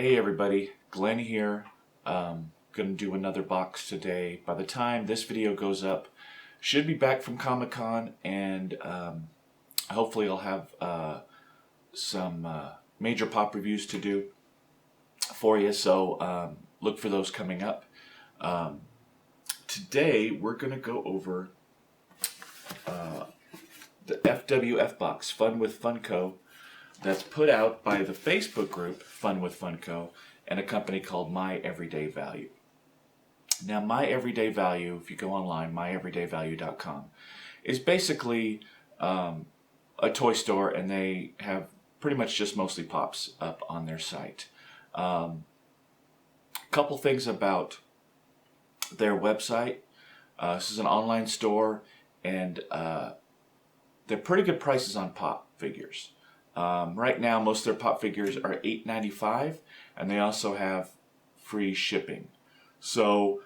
Hey everybody, Glenn here. Gonna do another box today. By the time this video goes up, should be back from Comic-Con, and hopefully I'll have some major pop reviews to do for you, so look for those coming up. Today we're gonna go over the FWF box, Fun with Funko, that's put out by the Facebook group Fun with Funko and a company called My Everyday Value. Now, My Everyday Value, if you go online, myeverydayvalue.com, is basically a toy store, and they have pretty much just mostly pops up on their site. Couple things about their website. This is an online store, and they're pretty good prices on pop figures. Right now, most of their pop figures are $8.95, and they also have free shipping. So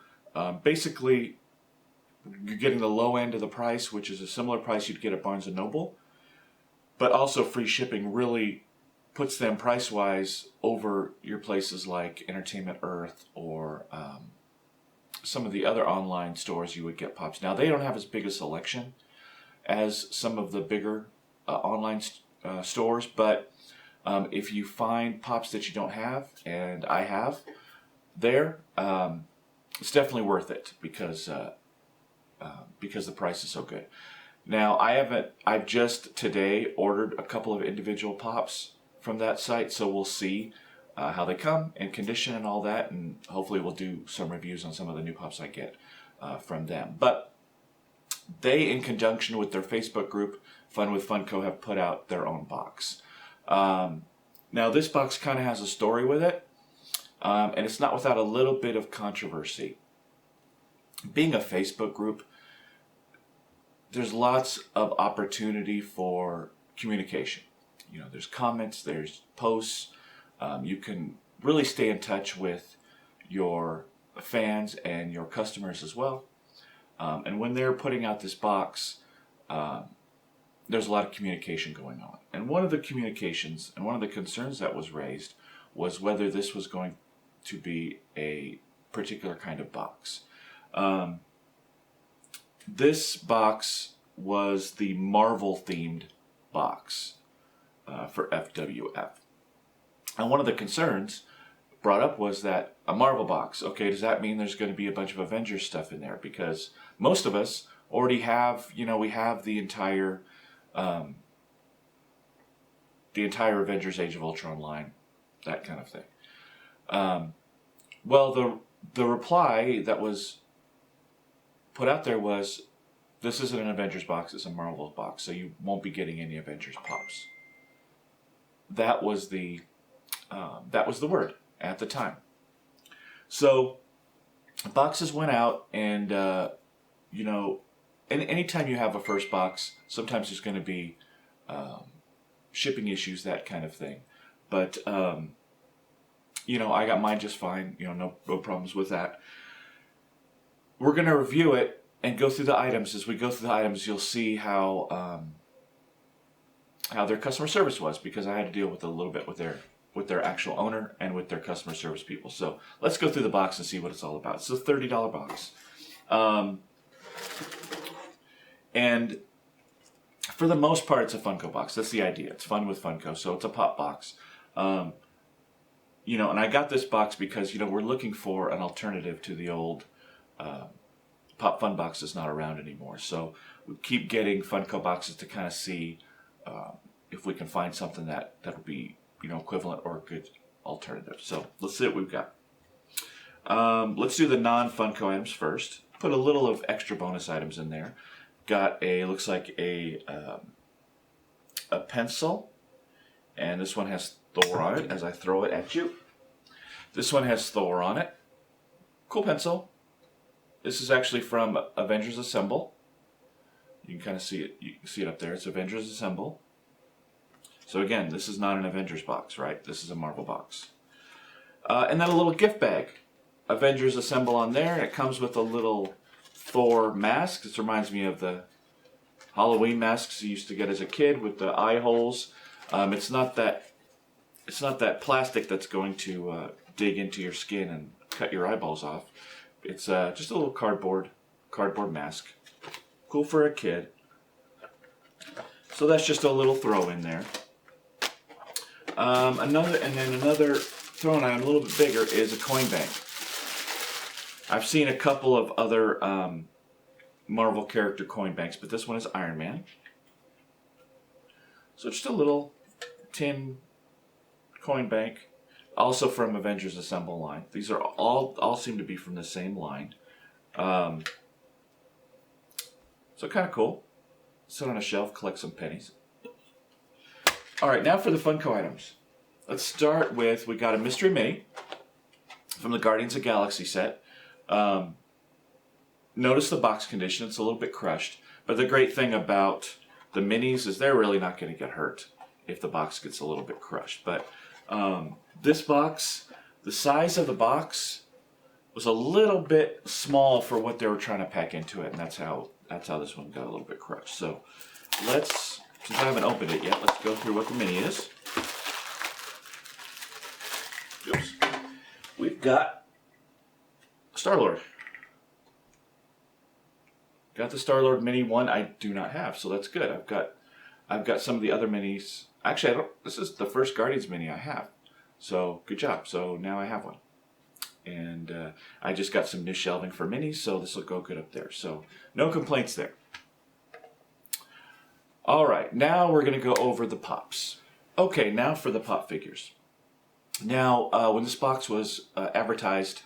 basically, you're getting the low end of the price, which is a similar price you'd get at Barnes & Noble, but also free shipping really puts them price-wise over your places like Entertainment Earth or some of the other online stores you would get pops. Now, they don't have as big a selection as some of the bigger online stores, but if you find pops that you don't have, and I have there, it's definitely worth it because the price is so good. Now, I've just today ordered a couple of individual pops from that site, so we'll see how they come and condition and all that, and hopefully we'll do some reviews on some of the new pops I get from them. But they, in conjunction with their Facebook group, Fun with Funko, have put out their own box. Now, this box kind of has a story with it, and it's not without a little bit of controversy. Being a Facebook group, there's lots of opportunity for communication. You know, there's comments, there's posts. You can really stay in touch with your fans and your customers as well. And when they're putting out this box, there's a lot of communication going on. And one of the communications and one of the concerns that was raised was whether this was going to be a particular kind of box. This box was the Marvel-themed box for FWF. And one of the concerns brought up was that a Marvel box, okay, does that mean there's going to be a bunch of Avengers stuff in there? Because most of us already have, we have the entire Avengers Age of Ultron line, that kind of thing. Well, the reply that was put out there was, this isn't an Avengers box, it's a Marvel box, so you won't be getting any Avengers pops. That was the word at the time. So boxes went out, and anytime you have a first box, sometimes there's going to be shipping issues, that kind of thing. But I got mine just fine. No problems with that. We're going to review it and go through the items. As we go through the items, you'll see how their customer service was, because I had to deal with a little bit with their actual owner and with their customer service people. So let's go through the box and see what it's all about. It's a $30 box. And for the most part, it's a Funko box. That's the idea. It's Fun with Funko, so it's a pop box. And I got this box because, we're looking for an alternative to the old Pop Fun box that's not around anymore. So we keep getting Funko boxes to kind of see if we can find something that would be, equivalent or a good alternative. So let's see what we've got. Let's do the non-Funko items first. Put a little of extra bonus items in there. Got looks like a pencil, and this one has Thor on it as I throw it at you. This one has Thor on it. Cool pencil. This is actually from Avengers Assemble. You can kind of see it. You can see it up there. It's Avengers Assemble. So again, this is not an Avengers box, right? This is a Marvel box. And then a little gift bag. Avengers Assemble on there. It comes with a little Thor mask. This reminds me of the Halloween masks you used to get as a kid with the eye holes. It's not that it's not that plastic that's going to dig into your skin and cut your eyeballs off. It's just a little cardboard mask. Cool for a kid. So that's just a little throw in there. Another throw-in item, a little bit bigger, is a coin bank. I've seen a couple of other Marvel character coin banks, but this one is Iron Man. So just a little tin coin bank, also from Avengers Assemble line. These are all seem to be from the same line. So kind of cool. Sit on a shelf, collect some pennies. All right, now for the Funko items. Let's start with, we got a Mystery Mini from the Guardians of the Galaxy set. Notice the box condition, it's a little bit crushed. But the great thing about the minis is they're really not going to get hurt if the box gets a little bit crushed. But this box, the size of the box was a little bit small for what they were trying to pack into it. And that's how this one got a little bit crushed. So let's, since I haven't opened it yet, let's go through what the mini is. Oops. We've got Star-Lord. Got the Star-Lord Mini one I do not have, so that's good. I've got some of the other minis. Actually, this is the first Guardians Mini I have. So good job. So now I have one. And I just got some new shelving for minis, so this will go good up there. So no complaints there. All right, now we're going to go over the pops. Okay, now for the pop figures. Now, when this box was advertised,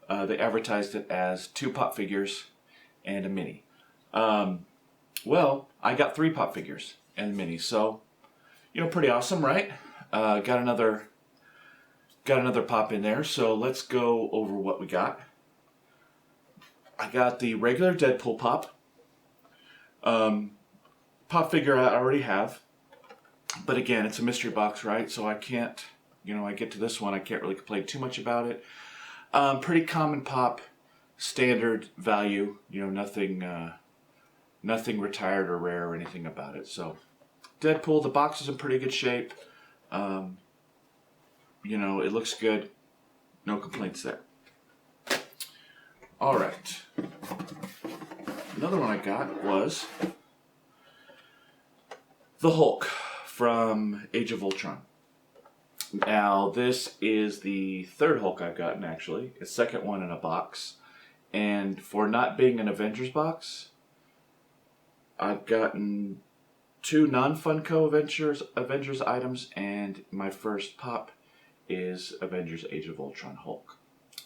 they advertised it as 2 pop figures and a mini. Well, I got 3 pop figures and a mini, so pretty awesome, right? Got another pop in there, so let's go over what we got. I got the regular Deadpool pop. Pop figure I already have, but again, it's a mystery box, right? So I can't, I get to this one, I can't really complain too much about it. Pretty common pop, standard value, nothing retired or rare or anything about it. So Deadpool, the box is in pretty good shape. It looks good. No complaints there. All right. Another one I got was the Hulk from Age of Ultron. Now, this is the 3rd Hulk I've gotten, actually. It's the 2nd one in a box. And for not being an Avengers box, I've gotten 2 non-Funko Avengers items, and my first pop is Avengers Age of Ultron Hulk.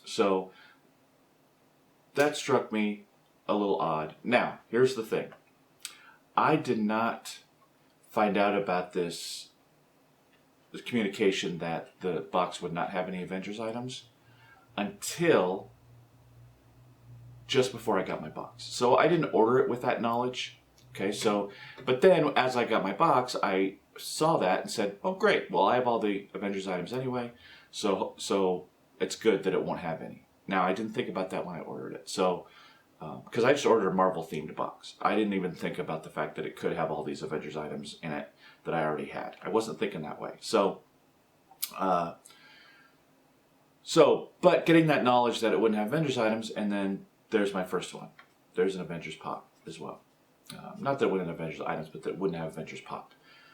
So that struck me a little odd. Now, here's the thing. I did not find out about this communication that the box would not have any Avengers items until just before I got my box. So I didn't order it with that knowledge. Okay, but then as I got my box, I saw that and said, oh great, well I have all the Avengers items anyway, so it's good that it won't have any. Now I didn't think about that when I ordered it. So because I just ordered a Marvel themed box. I didn't even think about the fact that it could have all these Avengers items in it that I already had. I wasn't thinking that way. But getting that knowledge that it wouldn't have Avengers items, and then there's my first one. There's an Avengers pop as well. Not that it wouldn't have Avengers items, but that it wouldn't have Avengers pop.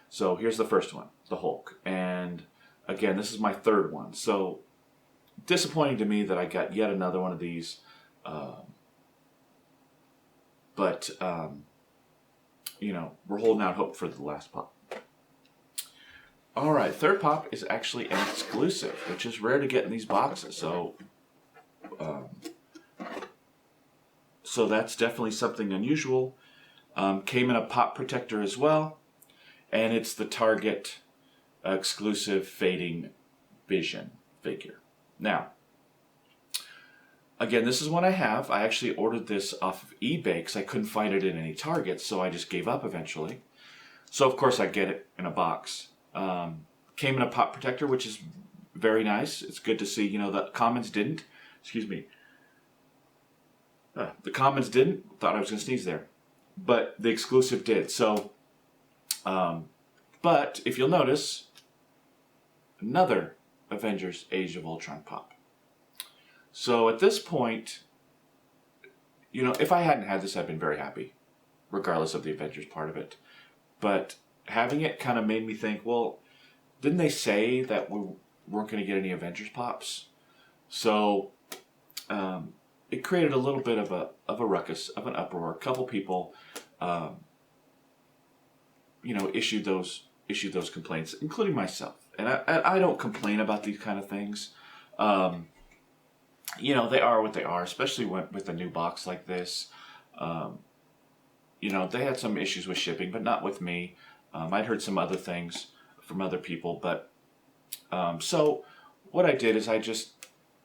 So here's the first one, the Hulk. And again, this is my 3rd one. So disappointing to me that I got yet another one of these. But we're holding out hope for the last pop. All right, 3rd pop is actually an exclusive, which is rare to get in these boxes. So that's definitely something unusual. Came in a pop protector as well, and it's the Target exclusive Fading Vision figure. Now, again, this is one I have. I actually ordered this off of eBay because I couldn't find it in any Targets, so I just gave up eventually. So of course I get it in a box. Came in a pop protector, which is very nice. It's good to see. The commons didn't. Excuse me. The commons didn't. Thought I was going to sneeze there. But the exclusive did. So, but if you'll notice, another Avengers Age of Ultron pop. So at this point, if I hadn't had this, I'd been very happy, regardless of the Avengers part of it. But having it kind of made me think, well, didn't they say that we weren't going to get any Avengers pops? So it created a little bit of a ruckus, of an uproar. A couple people, issued those complaints, including myself. And I don't complain about these kind of things. They are what they are, especially with a new box like this. They had some issues with shipping, but not with me. I'd heard some other things from other people, but so what I did is I just,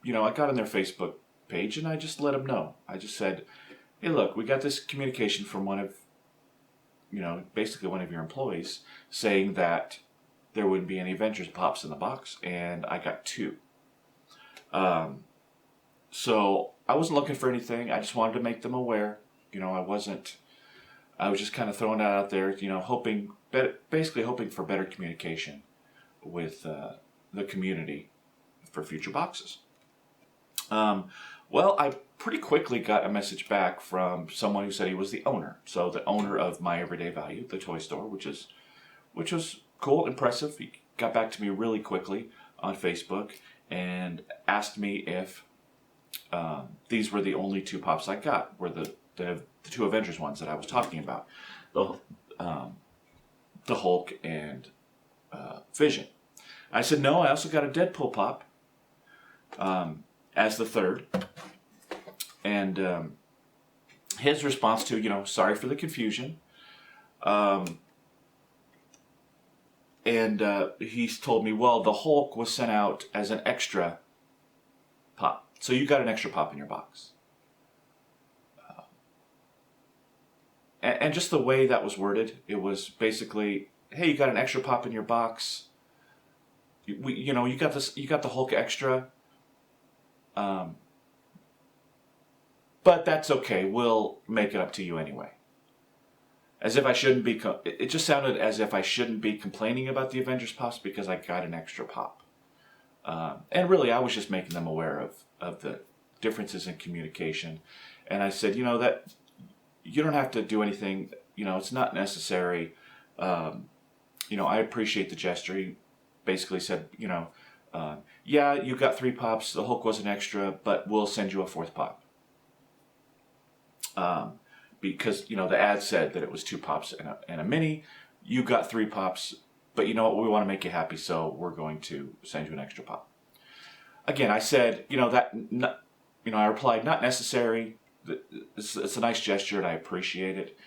I got on their Facebook page and I just let them know. I just said, hey, look, we got this communication from basically one of your employees saying that there wouldn't be any Avengers pops in the box, and I got 2. So I wasn't looking for anything. I just wanted to make them aware. I was just kind of throwing that out there, basically hoping for better communication with the community for future boxes. Well, I pretty quickly got a message back from someone who said he was the owner. So the owner of My Everyday Value, the toy store, which was cool, impressive. He got back to me really quickly on Facebook and asked me if these were the only 2 pops I got, were the 2 Avengers ones that I was talking about, the Hulk and Vision. I said, no, I also got a Deadpool pop as the 3rd. And his response to, sorry for the confusion. He's told me, well, the Hulk was sent out as an extra pop. So you got an extra pop in your box. And just the way that was worded, it was basically, hey, you got an extra pop in your box. You got this. You got the Hulk extra. But that's okay. We'll make it up to you anyway. As if I shouldn't be. It just sounded as if I shouldn't be complaining about the Avengers pops because I got an extra pop. And really, I was just making them aware of the differences in communication. And I said, that you don't have to do anything. It's not necessary. I appreciate the gesture. He basically said, yeah, you got 3 pops. The Hulk was an extra, but we'll send you a 4th pop. Because, the ad said that it was 2 pops and a mini. You got 3 pops, but you know what? We want to make you happy, so we're going to send you an extra pop. Again, I said, I replied, not necessary. It's a nice gesture and I appreciate it,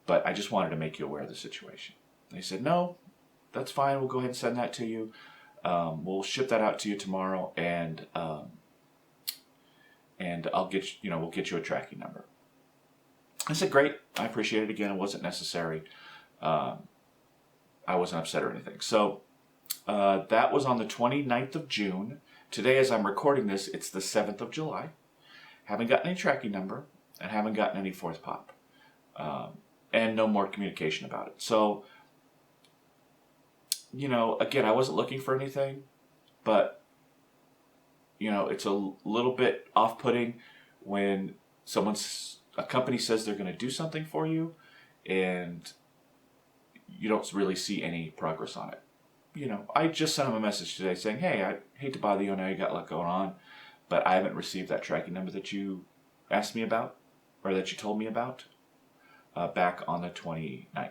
but I just wanted to make you aware of the situation. They said, no, that's fine. We'll go ahead and send that to you. We'll ship that out to you tomorrow, and I'll get we'll get you a tracking number. I said, great. I appreciate it. Again, it wasn't necessary. I wasn't upset or anything. So that was on the 29th of June. Today, as I'm recording this, it's the 7th of July. Haven't gotten any tracking number and haven't gotten any 4th pop. And no more communication about it. So, again, I wasn't looking for anything, but, it's a little bit off-putting when a company says they're going to do something for you and you don't really see any progress on it. I just sent them a message today saying, hey, I hate to bother you. I know you got a lot going on, but I haven't received that tracking number that you asked me about, or that you told me about, back on the 29th,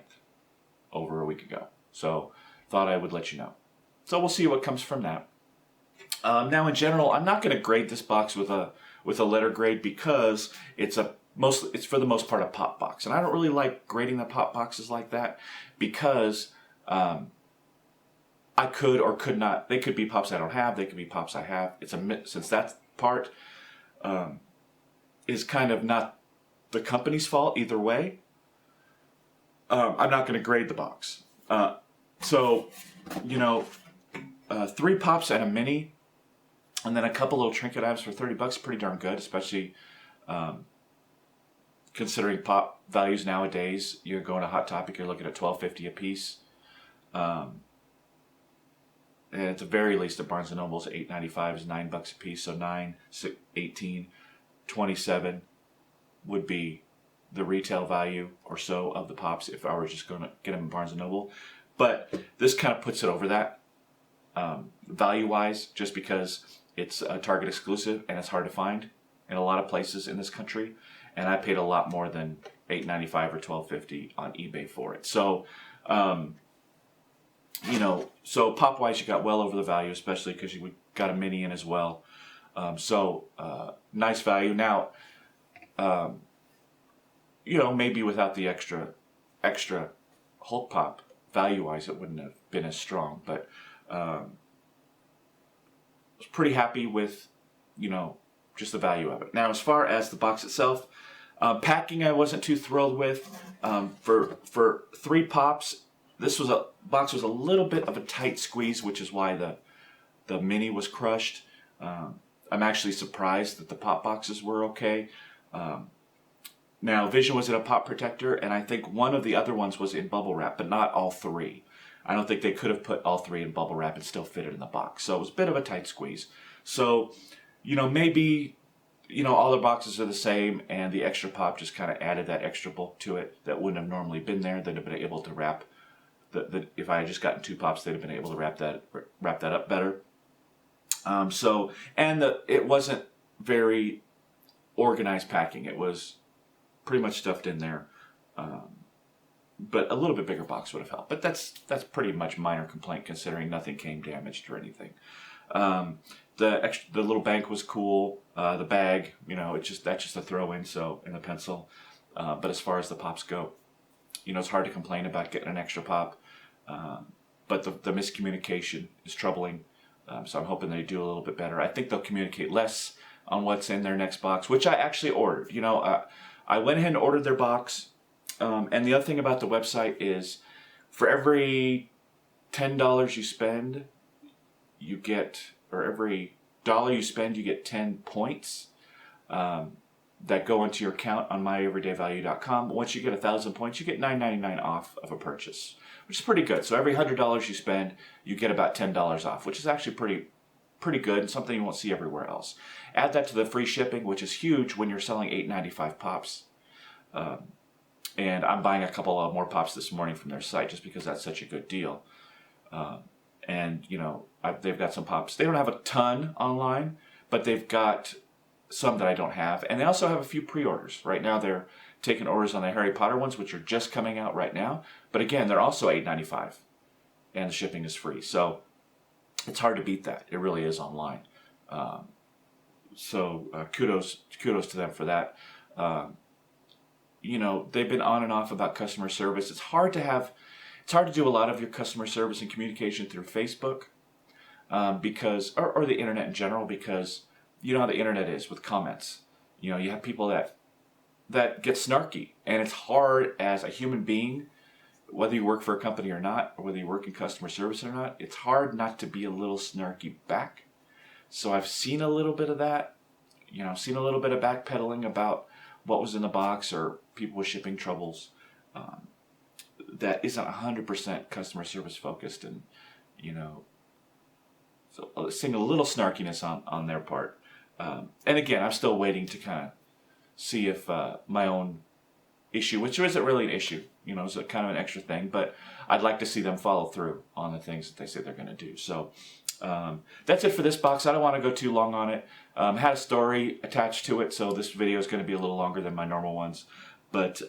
over a week ago. So thought I would let you know. So we'll see what comes from that. Now, in general, I'm not going to grade this box with a letter grade because it's for the most part a pop box, and I don't really like grading the pop boxes like that because I could or could not. They could be pops I don't have. They could be pops I have. Since that part is kind of not the company's fault either way. I'm not going to grade the box. So 3 pops and a mini, and then a couple little trinket items for $30, pretty darn good, especially considering pop values nowadays. You're going to Hot Topic, you're looking at $12.50 a piece. and at the very least at Barnes & Noble's, $8.95 is $9 a piece, so 9, 6, 18, 27 would be the retail value or so of the pops if I were just going to get them in Barnes & Noble. But this kind of puts it over that value-wise, just because it's a Target exclusive and it's hard to find in a lot of places in this country. And I paid a lot more than $8.95 or $12.50 on eBay for it. So, you know, so pop-wise, you got well over the value, especially because you got a mini in as well. Nice value. Now, you know, maybe without the extra Hulk pop, value-wise, it wouldn't have been as strong. But I was pretty happy with, you know, just the value of it. Now, as far as the box itself, packing I wasn't too thrilled with. For 3 pops, box was a little bit of a tight squeeze, which is why the mini was crushed. I'm actually surprised that the pop boxes were okay. Now, Vision was in a pop protector, and I think one of the other ones was in bubble wrap, but not all 3. I don't think they could have put all 3 in bubble wrap and still fit it in the box. So it was a bit of a tight squeeze. So, you know, maybe, you know, all the boxes are the same, and the extra pop just kind of added that extra bulk to it that wouldn't have normally been there. They'd have been able to wrap if I had just gotten 2 pops, they'd have been able to wrap that up better. It wasn't very organized packing. It was pretty much stuffed in there. But a little bit bigger box would have helped. But that's pretty much minor complaint considering nothing came damaged or anything. The little bank was cool. The bag, you know, that's just a throw in, so in the pencil. But as far as the pops go, you know, it's hard to complain about getting an extra pop. But the miscommunication is troubling. So I'm hoping they do a little bit better. I think they'll communicate less on what's in their next box, which I actually ordered. You know, I went ahead and ordered their box. And the other thing about the website is for every $10 you spend, you get, or every dollar you spend, you get 10 points that go into your account on myeverydayvalue.com. Once you get 1,000 points, you get $9.99 off of a purchase, which is pretty good. So every $100 you spend, you get about $10 off, which is actually pretty good and something you won't see everywhere else. Add that to the free shipping, which is huge when you're selling $8.95 pops. And I'm buying a couple of more pops this morning from their site just because that's such a good deal. And, you know, they've got some pops. They don't have a ton online, but they've got some that I don't have. And they also have a few pre-orders. Right now they're taking orders on the Harry Potter ones, which are just coming out right now. But again, they're also $8.95 and the shipping is free. So it's hard to beat that. It really is online. Kudos to them for that. You know, they've been on and off about customer service. It's hard to do a lot of your customer service and communication through Facebook because, or the internet in general, because you know how the internet is with comments. You know, you have people that get snarky, and it's hard as a human being, whether you work for a company or not, or whether you work in customer service or not, it's hard not to be a little snarky back. So I've seen a little bit of that, you know, seen a little bit of backpedaling about what was in the box or people with shipping troubles. That isn't 100% customer service focused, and you know, so seeing a little snarkiness on their part. And again, I'm still waiting to kind of see if my own issue, which isn't really an issue, you know, it's a kind of an extra thing, but I'd like to see them follow through on the things that they say they're going to do. So that's it for this box. I don't want to go too long on it. Had a story attached to it, so this video is going to be a little longer than my normal ones. But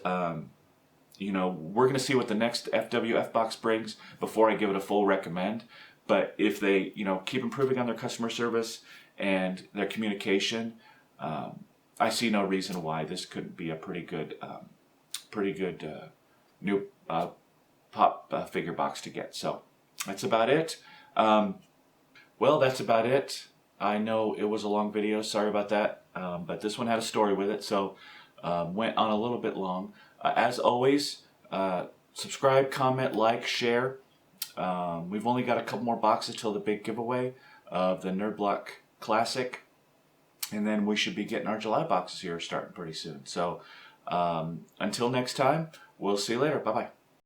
you know, we're going to see what the next FWF box brings before I give it a full recommend. But if they, you know, keep improving on their customer service and their communication, I see no reason why this couldn't be a pretty good new pop figure box to get. So that's about it. Well, that's about it. I know it was a long video. Sorry about that. But this one had a story with it, so went on a little bit long. As always, subscribe, comment, like, share. We've only got a couple more boxes till the big giveaway of the Nerd Block Classic. And then we should be getting our July boxes here starting pretty soon. So until next time, we'll see you later. Bye-bye.